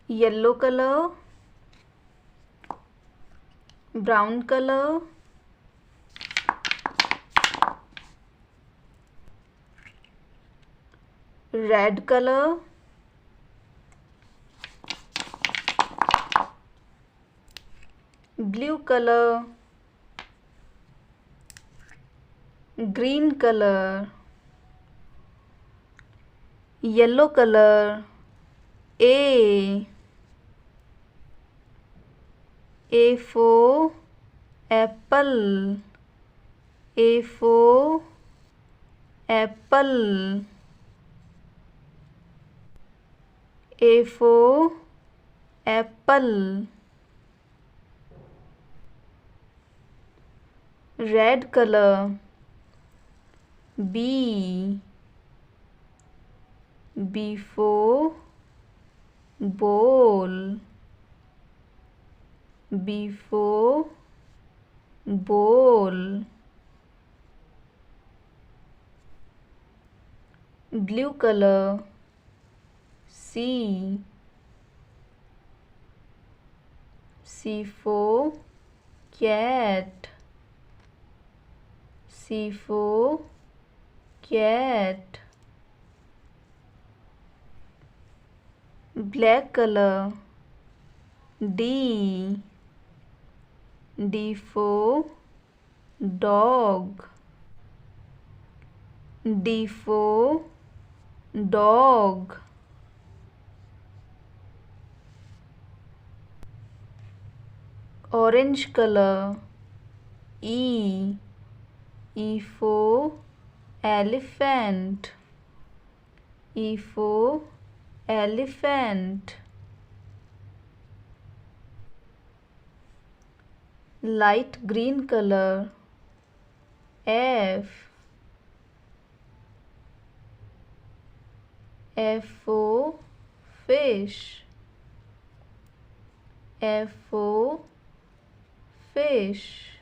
yellow color, brown color, red color, blue color, green color, yellow color, A for apple, A for apple, A for apple. Red color, B for bowl, B for bowl. Blue color, C for cat, C for cat. Black color, D for dog, D for dog. Orange color, E for elephant, E for elephant. Light green color, F for fish, F for fish.